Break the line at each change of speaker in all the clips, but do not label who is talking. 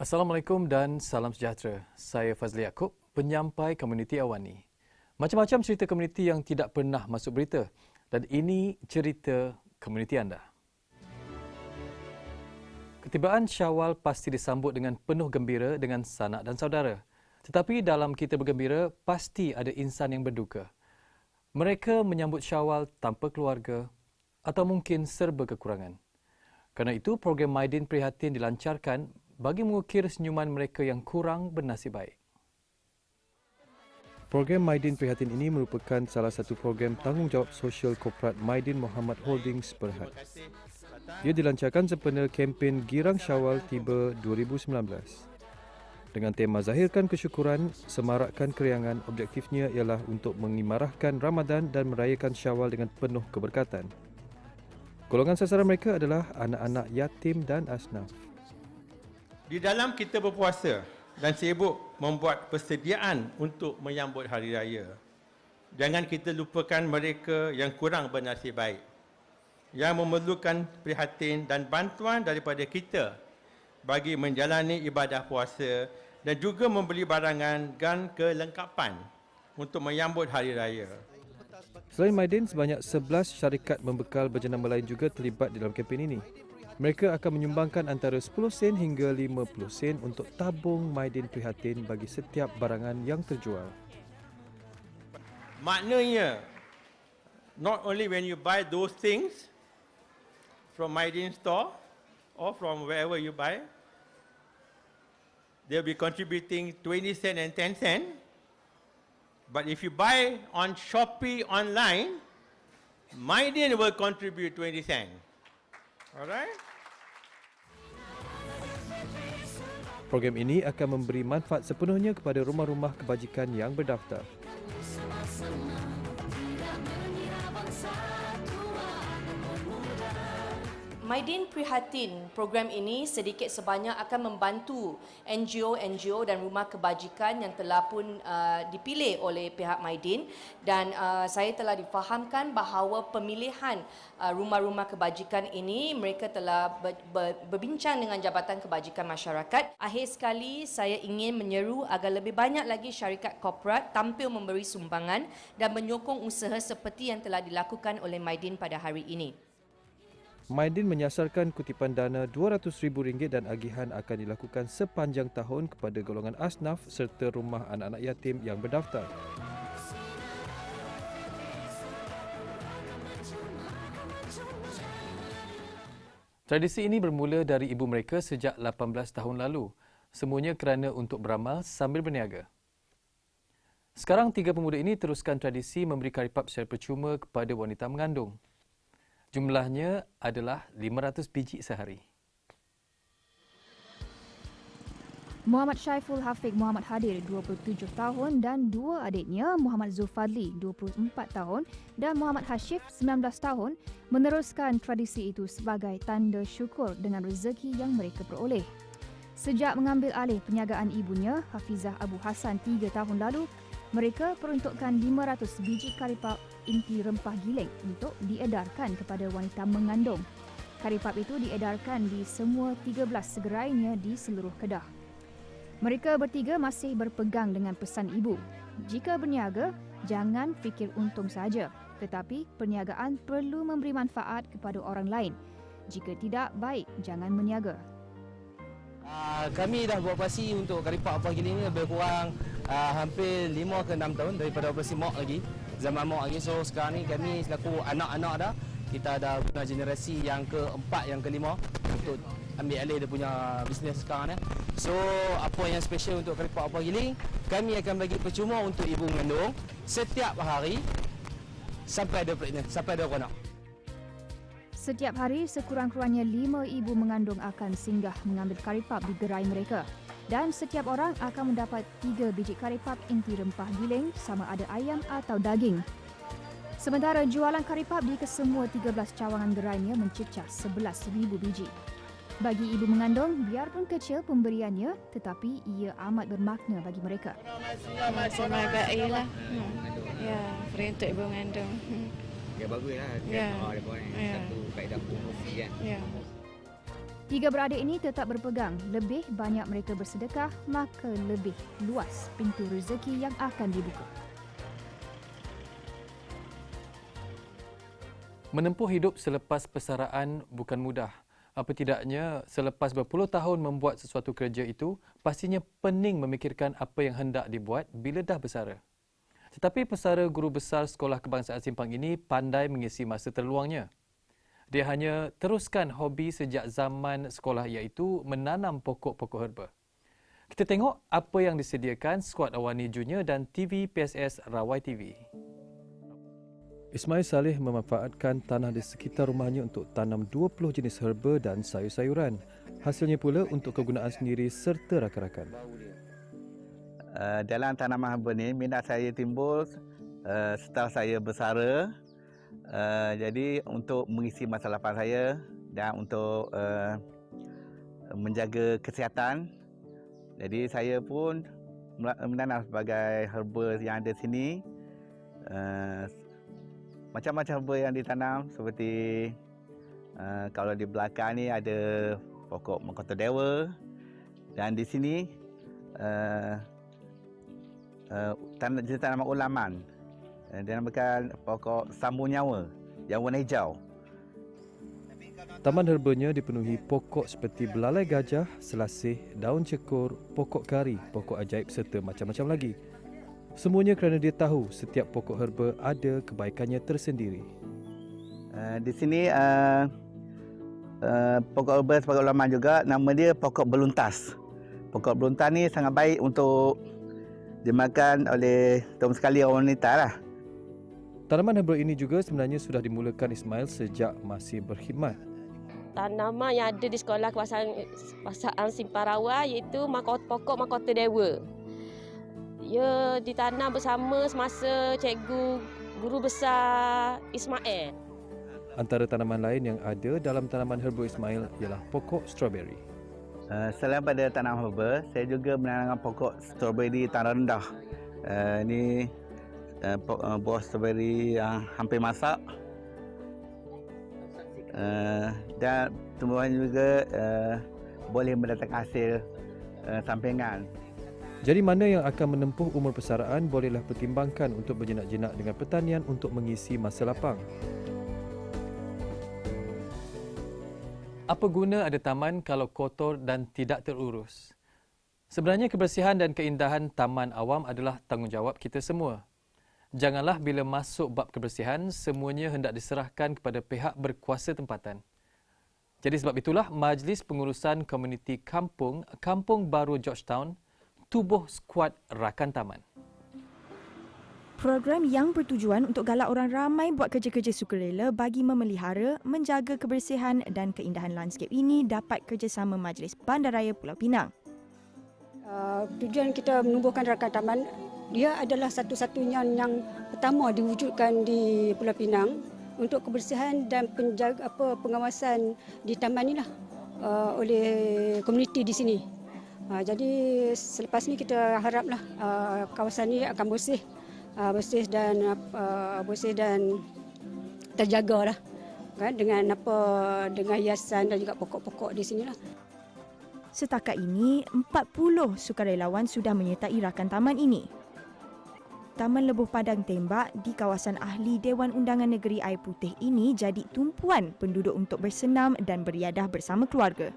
Assalamualaikum dan salam sejahtera. Saya Fazli Yaakob, penyampai komuniti Awani. Macam-macam cerita komuniti yang tidak pernah masuk berita dan ini cerita komuniti anda. Ketibaan Syawal pasti disambut dengan penuh gembira dengan sanak dan saudara. Tetapi dalam kita bergembira, pasti ada insan yang berduka. Mereka menyambut Syawal tanpa keluarga atau mungkin serba kekurangan. Kerana itu, program Maidin Prihatin dilancarkan bagi mengukir senyuman mereka yang kurang bernasib baik. Program Maidin Prihatin ini merupakan salah satu program tanggungjawab sosial korporat Maidin Muhammad Holdings Berhad. Ia dilancarkan sempena kempen Girang Syawal Tiba 2019. Dengan tema Zahirkan Kesyukuran, semarakkan keriangan, objektifnya ialah untuk mengimarahkan Ramadan dan merayakan Syawal dengan penuh keberkatan. Golongan sasaran mereka adalah anak-anak yatim dan asnaf.
Di dalam kita berpuasa dan sibuk membuat persediaan untuk menyambut hari raya, jangan kita lupakan mereka yang kurang bernasib baik, yang memerlukan prihatin dan bantuan daripada kita bagi menjalani ibadah puasa dan juga membeli barangan dan kelengkapan untuk menyambut hari raya.
Selain Maidin, sebanyak 11 syarikat membekal berjenama lain juga terlibat dalam kempen ini. Mereka akan menyumbangkan antara 10 sen hingga 50 sen untuk tabung Maidin Prihatin bagi setiap barangan yang terjual.
Maknanya, not only when you buy those things from Maidin store or from wherever you buy, they'll be contributing 20 cent and 10 cent. But if you buy on Shopee online, Maidin will contribute 20 cent. Alright?
Program ini akan memberi manfaat sepenuhnya kepada rumah-rumah kebajikan yang berdaftar.
Maidin Prihatin, program ini sedikit sebanyak akan membantu NGO-NGO dan rumah kebajikan yang telah pun dipilih oleh pihak Maidin, dan saya telah difahamkan bahawa pemilihan rumah-rumah kebajikan ini mereka telah berbincang dengan Jabatan Kebajikan Masyarakat. Akhir sekali, saya ingin menyeru agar lebih banyak lagi syarikat korporat tampil memberi sumbangan dan menyokong usaha seperti yang telah dilakukan oleh Maidin pada hari ini.
Maidin menyasarkan kutipan dana RM200,000 dan agihan akan dilakukan sepanjang tahun kepada golongan asnaf serta rumah anak-anak yatim yang berdaftar. Tradisi ini bermula dari ibu mereka sejak 18 tahun lalu, semuanya kerana untuk beramal sambil berniaga. Sekarang, 3 pemuda ini teruskan tradisi memberi karipap secara percuma kepada wanita mengandung. Jumlahnya adalah 500 biji sehari.
Muhammad Syaiful Hafiq Muhammad Hadir, 27 tahun dan 2 adiknya Muhammad Zulfadli, 24 tahun dan Muhammad Hashif, 19 tahun meneruskan tradisi itu sebagai tanda syukur dengan rezeki yang mereka peroleh. Sejak mengambil alih penjagaan ibunya, Hafizah Abu Hassan 3 tahun lalu, mereka peruntukkan 500 biji karipap inti rempah giling untuk diedarkan kepada wanita mengandung. Karipap itu diedarkan di semua 13 segerainya di seluruh Kedah. Mereka bertiga masih berpegang dengan pesan ibu. Jika berniaga, jangan fikir untung saja, tetapi perniagaan perlu memberi manfaat kepada orang lain. Jika tidak, baik jangan berniaga.
Kami dah beroperasi untuk karipap apa gini ni lebih kurang hampir 5 ke 6 tahun daripada operasi MOK lagi, zaman MOK lagi. So sekarang ni kami selaku anak-anak dah, kita dah guna generasi yang keempat, yang kelima untuk ambil alih dia punya bisnes sekarang ni. So apa yang special untuk karipap apa giling, kami akan bagi percuma untuk ibu mengandung setiap hari sampai ada pregnant, sampai ada anak.
Setiap hari, sekurang-kurangnya 5 ibu mengandung akan singgah mengambil karipap di gerai mereka. Dan setiap orang akan mendapat 3 biji karipap inti rempah giling sama ada ayam atau daging. Sementara jualan karipap di kesemua 13 cawangan gerainya mencecah 11,000 biji. Bagi ibu mengandung, biarpun kecil pemberiannya, tetapi ia amat bermakna bagi mereka.
Masih baik lah. Ya, free untuk ibu mengandung.
Ya baguslah.
Ya.
Satu kaedah promosi kan.
Ya.
Tiga beradik ini tetap berpegang, lebih banyak mereka bersedekah, maka lebih luas pintu rezeki yang akan dibuka.
Menempuh hidup selepas persaraan bukan mudah. Apa tidaknya, selepas berpuluh tahun membuat sesuatu kerja itu, pastinya pening memikirkan apa yang hendak dibuat bila dah bersara. Tetapi pesara guru besar Sekolah Kebangsaan Simpang ini pandai mengisi masa terluangnya. Dia hanya teruskan hobi sejak zaman sekolah iaitu menanam pokok-pokok herba. Kita tengok apa yang disediakan skuad Awani Junior dan TV PSS Rawai TV. Ismail Saleh memanfaatkan tanah di sekitar rumahnya untuk tanam 20 jenis herba dan sayur-sayuran. Hasilnya pula untuk kegunaan sendiri serta rakan-rakan.
Dalam tanaman herba ni, minat saya timbul setelah saya bersara. Jadi untuk mengisi masa lapang saya dan untuk menjaga kesihatan, jadi saya pun menanam sebagai herba yang ada sini. Macam-macam herba yang ditanam seperti kalau di belakang ni ada pokok mahkota dewa dan di sini jenis tanaman ulaman. Dia namakan pokok sambu nyawa yang warna hijau.
Taman herbanya dipenuhi pokok seperti belalai gajah, selasih, daun cekur, pokok kari, pokok ajaib serta macam-macam lagi. Semuanya kerana dia tahu setiap pokok herba ada kebaikannya tersendiri.
Di sini pokok herba sebagai ulaman juga, nama dia pokok beluntas. Pokok beluntas ni sangat baik untuk dimakan oleh terutama sekali orang wanita lah.
Tanaman herba ini juga sebenarnya sudah dimulakan Ismail sejak masih berkhidmat.
Tanaman yang ada di Sekolah Kebangsaan Simpang Rawai iaitu pokok mahkota dewa. Ia ditanam bersama semasa cikgu guru besar Ismail.
Antara tanaman lain yang ada dalam tanaman herba Ismail ialah pokok strawberry.
Selain pada tanaman herba, saya juga menanam pokok strawberry tanah rendah. Ini buah strawberry yang hampir masak. Dan tumbuhan juga boleh mendatangkan hasil sampingan.
Jadi mana yang akan menempuh umur persaraan bolehlah pertimbangkan untuk berjenak-jenak dengan pertanian untuk mengisi masa lapang. Apa guna ada taman kalau kotor dan tidak terurus? Sebenarnya kebersihan dan keindahan taman awam adalah tanggungjawab kita semua. Janganlah bila masuk bab kebersihan, semuanya hendak diserahkan kepada pihak berkuasa tempatan. Jadi sebab itulah Majlis Pengurusan Komuniti Kampung Baru Georgetown tubuh skuad rakan taman.
Program yang bertujuan untuk galak orang ramai buat kerja-kerja sukarela bagi memelihara, menjaga kebersihan dan keindahan lanskap ini dapat kerjasama Majlis Bandaraya Pulau Pinang.
Tujuan kita menumbuhkan rakan taman, dia adalah satu-satunya yang pertama diwujudkan di Pulau Pinang untuk kebersihan dan pengawasan di taman inilah oleh komuniti di sini. Jadi selepas ini kita haraplah kawasan ini akan bersih dan terjagalah kan dengan hiasan dan juga pokok-pokok di sinilah.
Setakat ini 40 sukarelawan sudah menyertai rakan taman ini. Taman Lebuh Padang Tembak di kawasan ahli Dewan Undangan Negeri Air Putih ini jadi tumpuan penduduk untuk bersenam dan beriadah bersama keluarga.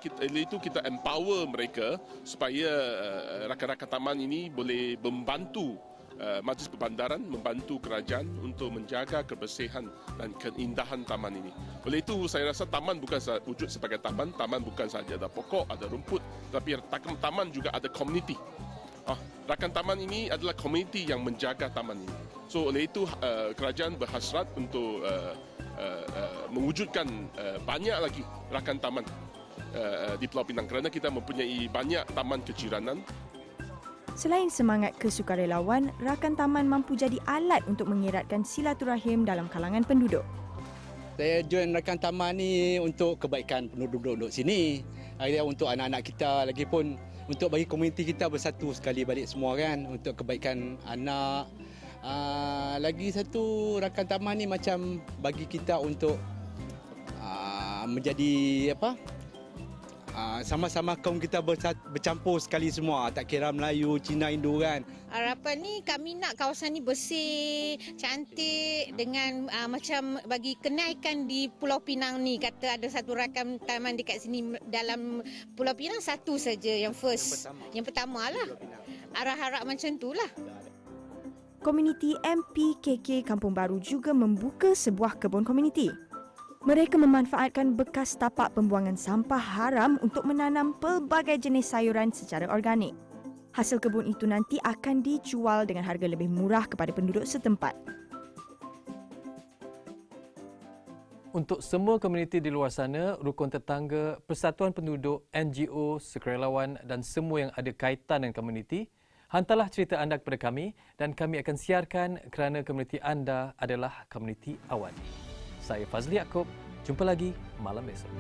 Itu kita empower mereka supaya rakan-rakan taman ini boleh membantu Majlis Perbandaran, membantu kerajaan untuk menjaga kebersihan dan keindahan taman ini. Oleh itu saya rasa taman bukan wujud sebagai taman bukan sahaja ada pokok, ada rumput, tapi taman juga ada komuniti. Rakan taman ini adalah komuniti yang menjaga taman ini. So oleh itu kerajaan berhasrat untuk mewujudkan banyak lagi rakan taman di Pulau Pinang kerana kita mempunyai banyak taman kejiranan.
Selain semangat kesukarelawan, rakan taman mampu jadi alat untuk mengeratkan silaturahim dalam kalangan penduduk.
Saya join rakan taman ni untuk kebaikan penduduk sini. Untuk anak-anak kita, lagipun untuk bagi komuniti kita bersatu sekali balik semua kan, untuk kebaikan anak. Lagi satu, rakan taman ni macam bagi kita untuk menjadi apa? Sama-sama kaum kita bercampur sekali semua, tak kira Melayu, Cina, Hindu kan.
Harapan ni kami nak kawasan ni bersih, cantik dengan macam bagi kenaikan di Pulau Pinang ni. Kata ada satu rakam taman dekat sini dalam Pulau Pinang, satu saja yang first. Yang pertama lah. Harap-harap macam tu lah.
Komuniti MPKK Kampung Baru juga membuka sebuah kebun komuniti. Mereka memanfaatkan bekas tapak pembuangan sampah haram untuk menanam pelbagai jenis sayuran secara organik. Hasil kebun itu nanti akan dijual dengan harga lebih murah kepada penduduk setempat.
Untuk semua komuniti di luar sana, rukun tetangga, persatuan penduduk, NGO, sukarelawan dan semua yang ada kaitan dengan komuniti, hantarlah cerita anda kepada kami dan kami akan siarkan kerana komuniti anda adalah komuniti awal. Saya Fazli Yaakob. Jumpa lagi malam besok.